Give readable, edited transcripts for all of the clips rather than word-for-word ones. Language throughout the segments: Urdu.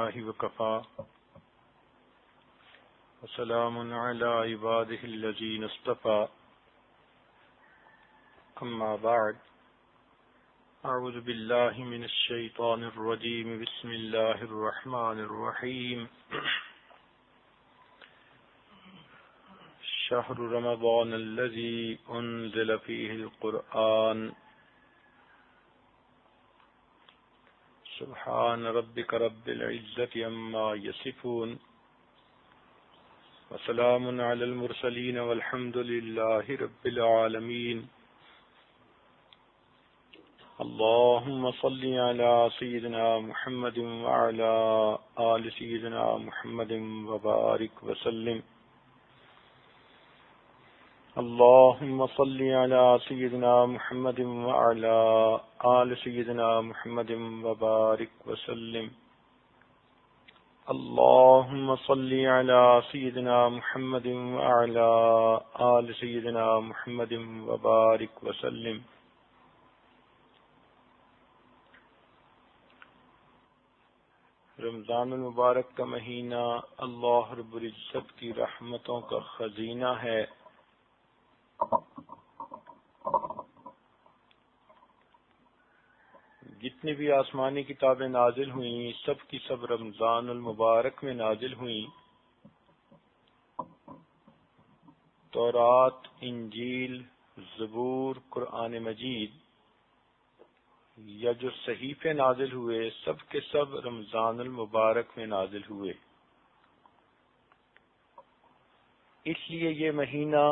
لله وكفى وسلام على عباده الذين اصطفى أما بعد أعوذ بالله من الشيطان الرجيم بسم الله الرحمن الرحيم شهر رمضان الذي أنزل فيه القرآن سبحان ربك رب العزة عما يصفون وسلام على المرسلين والحمد لله رب العالمين اللهم صل على سيدنا محمد وعلى آل سيدنا محمد وبارك وسلم اللهم صل على سيدنا محمد وعلى آل سيدنا محمد وبارك وسلم اللهم صل على سيدنا محمد وعلى آل سيدنا محمد وبارك وسلم رمضان المبارک کا مہینہ اللہ رب العزت کی رحمتوں کا خزینہ ہے۔ جتنی بھی آسمانی کتابیں نازل ہوئیں سب کی سب رمضان المبارک میں نازل ہوئیں۔ تورات، انجیل، زبور، قرآن مجید یا جو صحیفے نازل ہوئے سب کے سب رمضان المبارک میں نازل ہوئے۔ اس لیے یہ مہینہ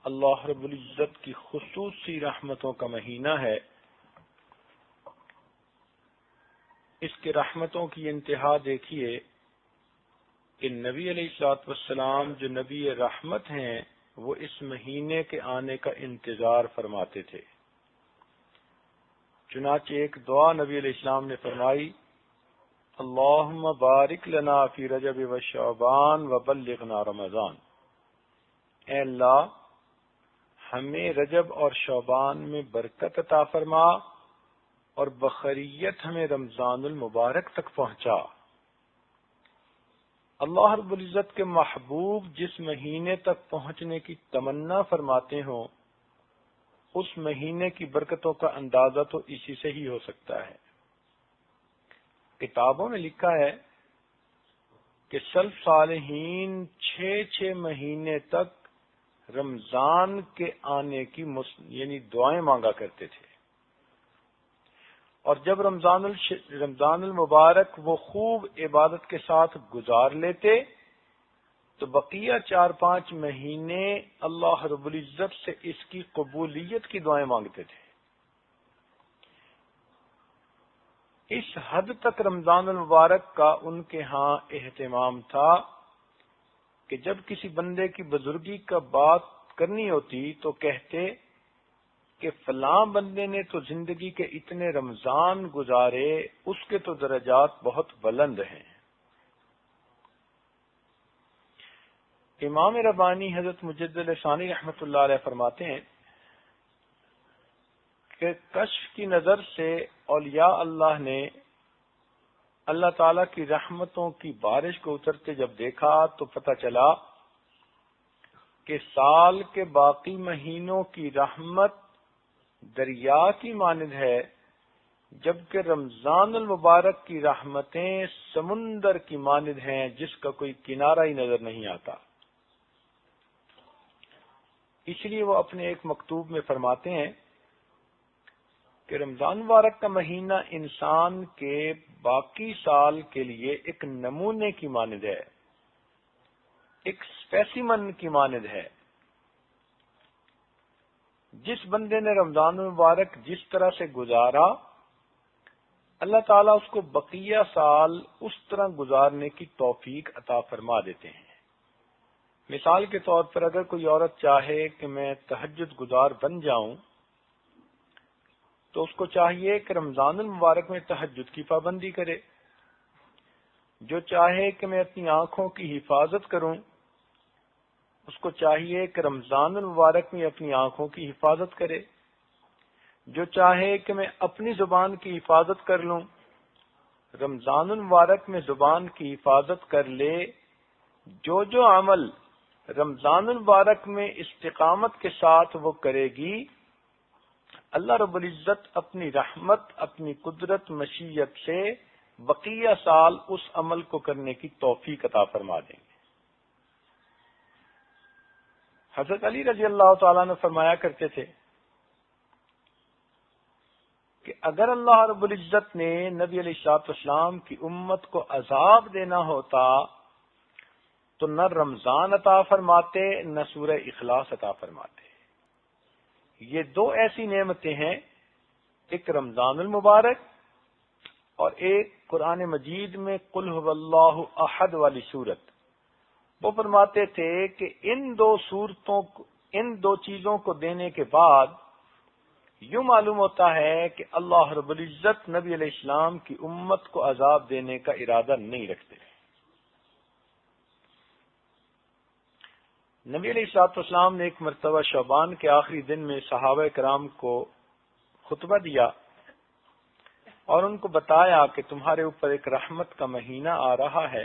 اللہ رب العزت کی خصوصی رحمتوں کا مہینہ ہے۔ اس کے رحمتوں کی انتہا دیکھیے کہ نبی علیہ الصلوۃ والسلام جو نبی رحمت ہیں وہ اس مہینے کے آنے کا انتظار فرماتے تھے۔ چنانچہ ایک دعا نبی علیہ السلام نے فرمائی، اللہم بارک لنا فی رجب و شعبان وبلغنا رمضان، اے اللہ ہمیں رجب اور شعبان میں برکت عطا فرما اور بخیریت ہمیں رمضان المبارک تک پہنچا۔ اللہ رب العزت کے محبوب جس مہینے تک پہنچنے کی تمنا فرماتے ہوں اس مہینے کی برکتوں کا اندازہ تو اسی سے ہی ہو سکتا ہے۔ کتابوں میں لکھا ہے کہ سلف صالحین 6 مہینے تک رمضان کے آنے کی یعنی دعائیں مانگا کرتے تھے، اور جب رمضان المبارک وہ خوب عبادت کے ساتھ گزار لیتے تو بقیہ 4-5 مہینے اللہ رب العزت سے اس کی قبولیت کی دعائیں مانگتے تھے۔ اس حد تک رمضان المبارک کا ان کے ہاں اہتمام تھا کہ جب کسی بندے کی بزرگی کا بات کرنی ہوتی تو کہتے کہ فلاں بندے نے تو زندگی کے اتنے رمضان گزارے، اس کے تو درجات بہت بلند ہیں۔ امام ربانی حضرت مجدد ثانی رحمۃ اللہ علیہ فرماتے ہیں کہ کشف کی نظر سے اولیاء اللہ نے اللہ تعالی کی رحمتوں کی بارش کو اترتے جب دیکھا تو پتہ چلا کہ سال کے باقی مہینوں کی رحمت دریا کی مانند ہے، جبکہ رمضان المبارک کی رحمتیں سمندر کی مانند ہیں جس کا کوئی کنارہ ہی نظر نہیں آتا۔ اس لیے وہ اپنے ایک مکتوب میں فرماتے ہیں کہ رمضان مبارک کا مہینہ انسان کے باقی سال کے لیے ایک نمونے کی مانند ہے، ایک اسپیسیمن کی مانند ہے۔ جس بندے نے رمضان مبارک جس طرح سے گزارا اللہ تعالیٰ اس کو بقیہ سال اس طرح گزارنے کی توفیق عطا فرما دیتے ہیں۔ مثال کے طور پر اگر کوئی عورت چاہے کہ میں تہجد گزار بن جاؤں تو اس کو چاہیے کہ رمضان المبارک میں تہجد کی پابندی کرے۔ جو چاہے کہ میں اپنی آنکھوں کی حفاظت کروں اس کو چاہیے کہ رمضان المبارک میں اپنی آنکھوں کی حفاظت کرے۔ جو چاہے کہ میں اپنی زبان کی حفاظت کر لوں رمضان المبارک میں زبان کی حفاظت کر لے، جو عمل رمضان المبارک میں استقامت کے ساتھ وہ کرے گی، اللہ رب العزت اپنی رحمت، اپنی قدرت، مشیت سے بقیہ سال اس عمل کو کرنے کی توفیق عطا فرما دیں گے۔ حضرت علی رضی اللہ تعالیٰ نے فرمایا کرتے تھے کہ اگر اللہ رب العزت نے نبی علیہ الصلوۃ والسلام کی امت کو عذاب دینا ہوتا تو نہ رمضان عطا فرماتے، نہ سورہ اخلاص عطا فرماتے۔ یہ دو ایسی نعمتیں ہیں، ایک رمضان المبارک اور ایک قرآن مجید میں قل هو اللہ احد والی صورت۔ وہ فرماتے تھے کہ ان دو چیزوں کو دینے کے بعد یوں معلوم ہوتا ہے کہ اللہ رب العزت نبی علیہ السلام کی امت کو عذاب دینے کا ارادہ نہیں رکھتے۔ نبی علیہ الصلوۃ والسلام نے ایک مرتبہ شعبان کے آخری دن میں صحابہ کرام کو خطبہ دیا اور ان کو بتایا کہ تمہارے اوپر ایک رحمت کا مہینہ آ رہا ہے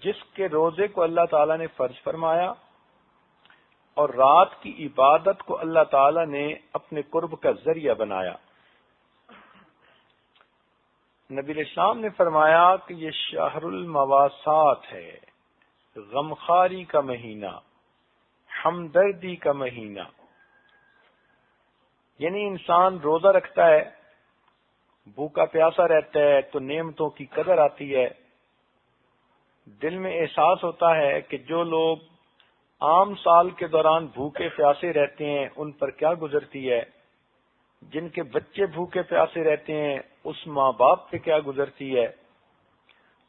جس کے روزے کو اللہ تعالیٰ نے فرض فرمایا اور رات کی عبادت کو اللہ تعالیٰ نے اپنے قرب کا ذریعہ بنایا۔ نبی علیہ السلام نے فرمایا کہ یہ شہر المواسات ہے، غمخواری کا مہینہ، ہمدردی کا مہینہ۔ یعنی انسان روزہ رکھتا ہے، بھوکا پیاسا رہتا ہے تو نعمتوں کی قدر آتی ہے، دل میں احساس ہوتا ہے کہ جو لوگ عام سال کے دوران بھوکے پیاسے رہتے ہیں ان پر کیا گزرتی ہے، جن کے بچے بھوکے پیاسے رہتے ہیں اس ماں باپ پہ کیا گزرتی ہے۔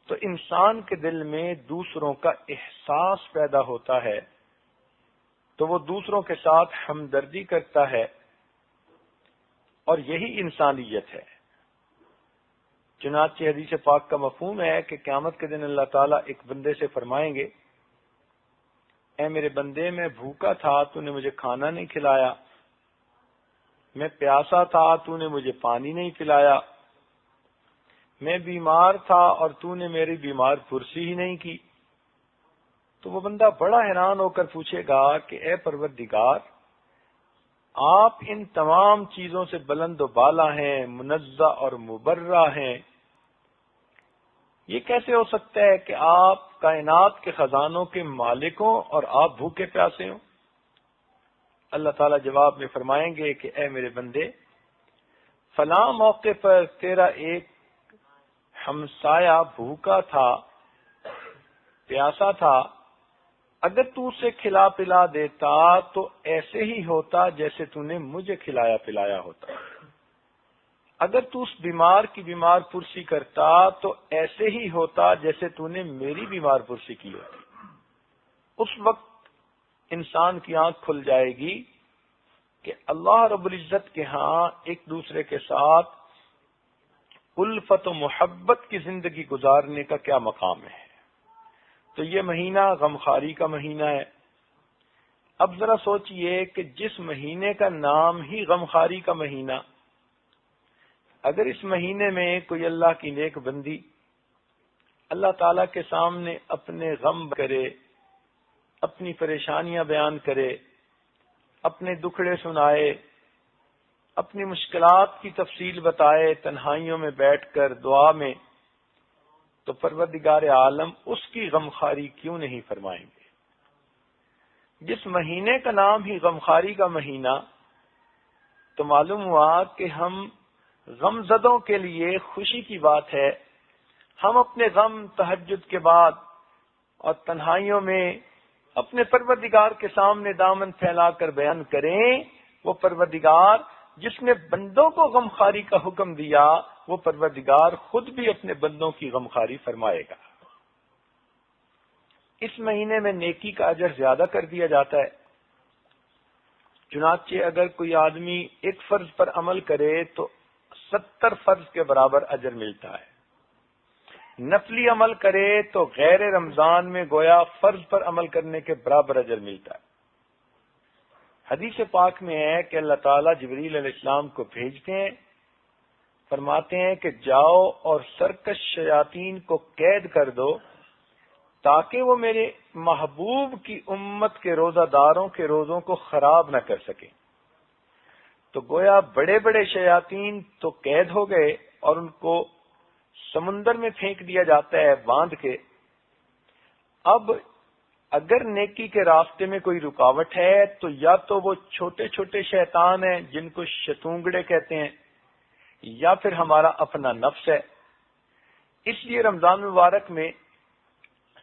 تو انسان کے دل میں دوسروں کا احساس پیدا ہوتا ہے تو وہ دوسروں کے ساتھ ہمدردی کرتا ہے، اور یہی انسانیت ہے۔ چنانچہ حدیث پاک کا مفہوم ہے کہ قیامت کے دن اللہ تعالیٰ ایک بندے سے فرمائیں گے، اے میرے بندے، میں بھوکا تھا تو نے مجھے کھانا نہیں کھلایا، میں پیاسا تھا تو نے مجھے پانی نہیں پلایا، میں بیمار تھا اور تو نے میری بیمار پرسی ہی نہیں کی۔ تو وہ بندہ بڑا حیران ہو کر پوچھے گا کہ اے پروردگار، آپ ان تمام چیزوں سے بلند و بالا ہیں، منزہ اور مبرہ ہیں، یہ کیسے ہو سکتا ہے کہ آپ کائنات کے خزانوں کے مالک ہوں اور آپ بھوکے پیاسے ہوں؟ اللہ تعالیٰ جواب میں فرمائیں گے کہ اے میرے بندے، فلاں موقع پر تیرا ایک ہمسایہ بھوکا تھا، پیاسا تھا، اگر تو اسے کھلا پلا دیتا تو ایسے ہی ہوتا جیسے تو نے مجھے کھلایا پلایا ہوتا، اگر تو اس بیمار کی بیمار پرسی کرتا تو ایسے ہی ہوتا جیسے تو نے میری بیمار پرسی کی ہوتی۔ اس وقت انسان کی آنکھ کھل جائے گی کہ اللہ رب العزت کے ہاں ایک دوسرے کے ساتھ الفت و محبت کی زندگی گزارنے کا کیا مقام ہے۔ تو یہ مہینہ غمخواری کا مہینہ ہے۔ اب ذرا سوچئے کہ جس مہینے کا نام ہی غمخواری کا مہینہ، اگر اس مہینے میں کوئی اللہ کی نیک بندی اللہ تعالیٰ کے سامنے اپنے غم کرے، اپنی پریشانیاں بیان کرے، اپنے دکھڑے سنائے، اپنی مشکلات کی تفصیل بتائے تنہائیوں میں بیٹھ کر دعا میں، تو پروردگار عالم اس کی غمخواری کیوں نہیں فرمائیں گے؟ جس مہینے کا نام ہی غمخواری کا مہینہ، تو معلوم ہوا کہ ہم غم زدوں کے لیے خوشی کی بات ہے ہم اپنے غم تہجد کے بعد اور تنہائیوں میں اپنے پروردگار کے سامنے دامن پھیلا کر بیان کریں۔ وہ پروردگار جس نے بندوں کو غمخواری کا حکم دیا، وہ پروردگار خود بھی اپنے بندوں کی غمخواری فرمائے گا۔ اس مہینے میں نیکی کا اجر زیادہ کر دیا جاتا ہے۔ چنانچہ اگر کوئی آدمی ایک فرض پر عمل کرے تو 70 فرض کے برابر اجر ملتا ہے، نفلی عمل کرے تو غیر رمضان میں گویا فرض پر عمل کرنے کے برابر اجر ملتا ہے۔ حدیث پاک میں ہے کہ اللہ تعالیٰ جبریل علیہ السلام کو بھیجتے ہیں فرماتے ہیں کہ جاؤ اور سرکش شیاطین کو قید کر دو تاکہ وہ میرے محبوب کی امت کے روزہ داروں کے روزوں کو خراب نہ کر سکیں۔ تو گویا بڑے بڑے شیاطین تو قید ہو گئے اور ان کو سمندر میں پھینک دیا جاتا ہے باندھ کے۔ اب اگر نیکی کے راستے میں کوئی رکاوٹ ہے تو یا تو وہ چھوٹے چھوٹے شیطان ہیں جن کو شتونگڑے کہتے ہیں، یا پھر ہمارا اپنا نفس ہے۔ اس لیے رمضان مبارک میں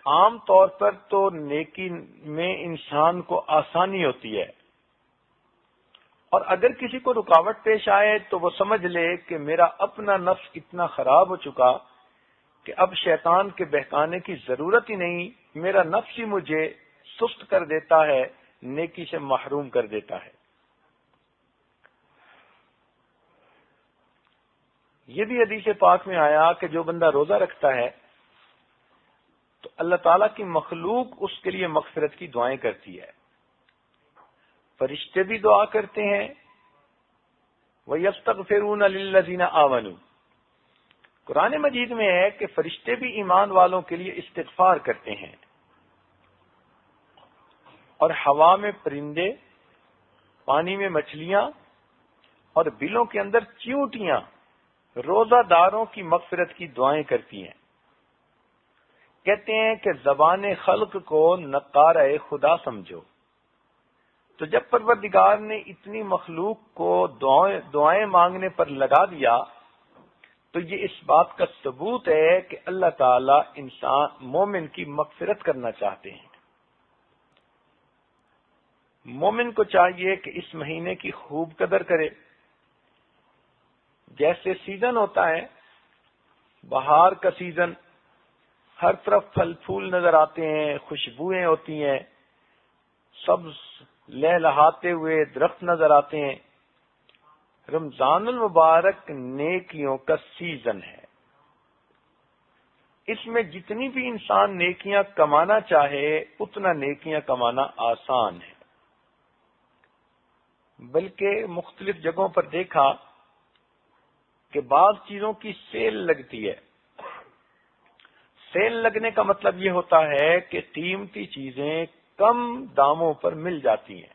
عام طور پر تو نیکی میں انسان کو آسانی ہوتی ہے، اور اگر کسی کو رکاوٹ پیش آئے تو وہ سمجھ لے کہ میرا اپنا نفس اتنا خراب ہو چکا کہ اب شیطان کے بہکانے کی ضرورت ہی نہیں، میرا نفس ہی مجھے سست کر دیتا ہے، نیکی سے محروم کر دیتا ہے۔ یہ بھی حدیث پاک میں آیا کہ جو بندہ روزہ رکھتا ہے تو اللہ تعالیٰ کی مخلوق اس کے لیے مغفرت کی دعائیں کرتی ہے، فرشتے بھی دعا کرتے ہیں، وَيَسْتَغْفِرُونَ لِلَّذِينَ آمَنُوا۔ قرآن مجید میں ہے کہ فرشتے بھی ایمان والوں کے لیے استغفار کرتے ہیں، اور ہوا میں پرندے، پانی میں مچھلیاں اور بلوں کے اندر چیونٹیاں روزہ داروں کی مغفرت کی دعائیں کرتی ہیں۔ کہتے ہیں کہ زبان خلق کو نقارہ خدا سمجھو۔ تو جب پروردگار نے اتنی مخلوق کو دعائیں مانگنے پر لگا دیا تو یہ اس بات کا ثبوت ہے کہ اللہ تعالیٰ انسان مومن کی مغفرت کرنا چاہتے ہیں۔ مومن کو چاہیے کہ اس مہینے کی خوب قدر کرے۔ جیسے سیزن ہوتا ہے، بہار کا سیزن، ہر طرف پھل پھول نظر آتے ہیں، خوشبوئیں ہوتی ہیں، سبز لہلہاتے ہوئے درخت نظر آتے ہیں۔ رمضان المبارک نیکیوں کا سیزن ہے، اس میں جتنی بھی انسان نیکیاں کمانا چاہے اتنا نیکیاں کمانا آسان ہے، بلکہ مختلف جگہوں پر دیکھا کہ بعض چیزوں کی سیل لگتی ہے۔ سیل لگنے کا مطلب یہ ہوتا ہے کہ قیمتی چیزیں کم داموں پر مل جاتی ہیں۔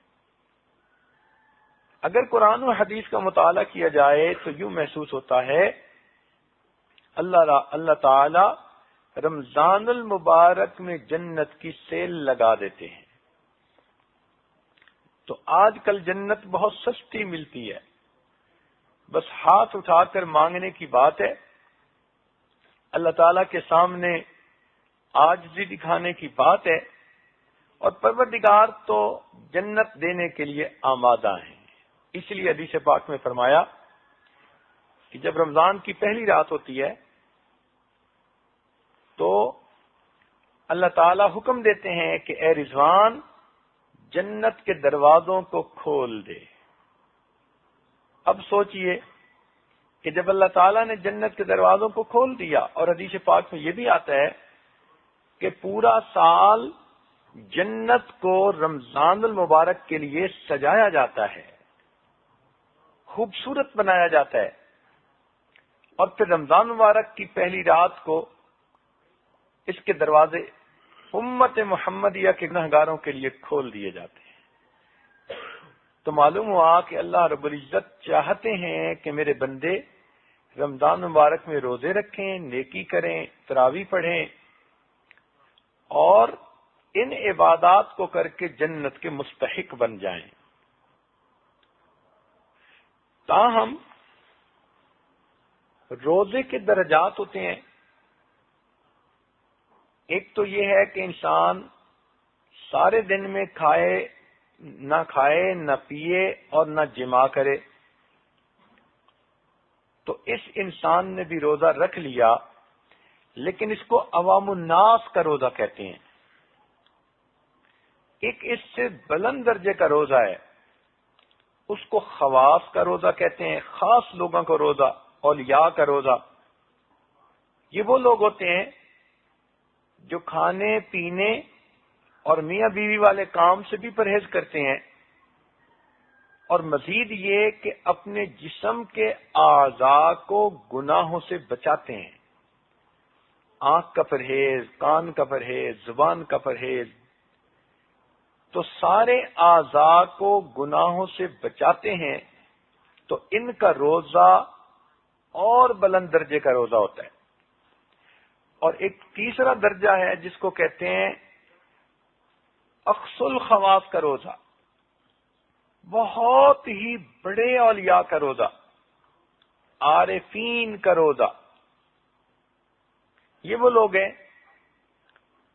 اگر قرآن و حدیث کا مطالعہ کیا جائے تو یوں محسوس ہوتا ہے اللہ تعالی رمضان المبارک میں جنت کی سیل لگا دیتے ہیں۔ تو آج کل جنت بہت سستی ملتی ہے، بس ہاتھ اٹھا کر مانگنے کی بات ہے، اللہ تعالیٰ کے سامنے عاجزی دکھانے کی بات ہے، اور پروردگار تو جنت دینے کے لیے آمادہ ہیں۔ اس لیے حدیث پاک میں فرمایا کہ جب رمضان کی پہلی رات ہوتی ہے تو اللہ تعالیٰ حکم دیتے ہیں کہ اے رضوان جنت کے دروازوں کو کھول دے۔ اب سوچئے کہ جب اللہ تعالیٰ نے جنت کے دروازوں کو کھول دیا، اور حدیث پاک میں یہ بھی آتا ہے کہ پورا سال جنت کو رمضان المبارک کے لیے سجایا جاتا ہے، خوبصورت بنایا جاتا ہے، اور پھر رمضان مبارک کی پہلی رات کو اس کے دروازے امت محمدیہ کے گنہگاروں کے لیے کھول دیے جاتے ہیں۔ تو معلوم ہوا کہ اللہ رب العزت چاہتے ہیں کہ میرے بندے رمضان مبارک میں روزے رکھیں، نیکی کریں، تراویح پڑھیں، اور ان عبادات کو کر کے جنت کے مستحق بن جائیں۔ تاہم روزے کے درجات ہوتے ہیں۔ ایک تو یہ ہے کہ انسان سارے دن میں نہ کھائے نہ پیے اور نہ جماع کرے، تو اس انسان نے بھی روزہ رکھ لیا، لیکن اس کو عوام الناس کا روزہ کہتے ہیں۔ ایک اس سے بلند درجے کا روزہ ہے، اس کو خواص کا روزہ کہتے ہیں، خاص لوگوں کا روزہ، اولیاء کا روزہ۔ یہ وہ لوگ ہوتے ہیں جو کھانے پینے اور میاں بیوی والے کام سے بھی پرہیز کرتے ہیں، اور مزید یہ کہ اپنے جسم کے اعضاء کو گناہوں سے بچاتے ہیں. آنکھ کا پرہیز، کان کا پرہیز، زبان کا پرہیز، تو سارے اعضاء کو گناہوں سے بچاتے ہیں. تو ان کا روزہ اور بلند درجے کا روزہ ہوتا ہے. اور ایک تیسرا درجہ ہے جس کو کہتے ہیں اقصى الخواص کا روزہ، بہت ہی بڑے اولیاء کا روزہ، عارفین کا روزہ. یہ وہ لوگ ہیں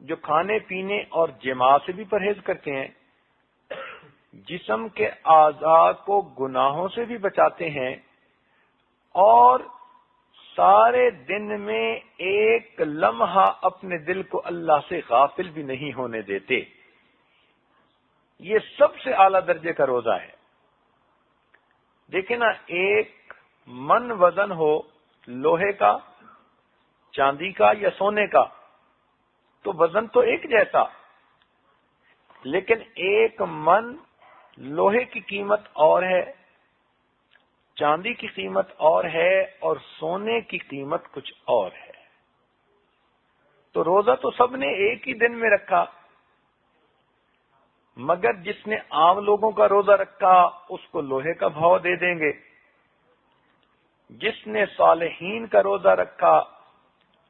جو کھانے پینے اور جماع سے بھی پرہیز کرتے ہیں، جسم کے اعضاء کو گناہوں سے بھی بچاتے ہیں، اور سارے دن میں ایک لمحہ اپنے دل کو اللہ سے غافل بھی نہیں ہونے دیتے. یہ سب سے اعلیٰ درجے کا روزہ ہے. دیکھیں نا، ایک من وزن ہو لوہے کا، چاندی کا یا سونے کا، تو وزن تو ایک جیسا، لیکن ایک من لوہے کی قیمت اور ہے، چاندی کی قیمت اور ہے، اور سونے کی قیمت کچھ اور ہے. تو روزہ تو سب نے ایک ہی دن میں رکھا، مگر جس نے عام لوگوں کا روزہ رکھا اس کو لوہے کا بھاؤ دے دیں گے، جس نے صالحین کا روزہ رکھا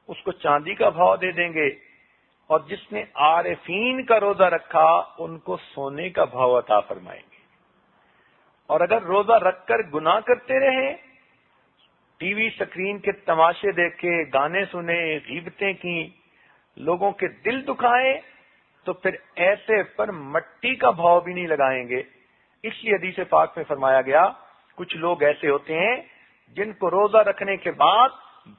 اس کو چاندی کا بھاؤ دے دیں گے، اور جس نے عارفین کا روزہ رکھا ان کو سونے کا بھاؤ عطا فرمائیں گے. اور اگر روزہ رکھ کر گناہ کرتے رہے، ٹی وی سکرین کے تماشے دیکھے، گانے سنے، غیبتیں کی، لوگوں کے دل دکھائے، تو پھر ایسے پر مٹی کا بھاؤ بھی نہیں لگائیں گے. اس لیے حدیث پاک میں فرمایا گیا کچھ لوگ ایسے ہوتے ہیں جن کو روزہ رکھنے کے بعد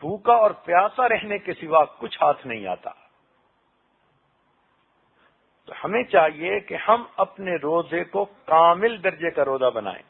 بھوکا اور پیاسا رہنے کے سوا کچھ ہاتھ نہیں آتا. تو ہمیں چاہیے کہ ہم اپنے روزے کو کامل درجے کا روزہ بنائیں.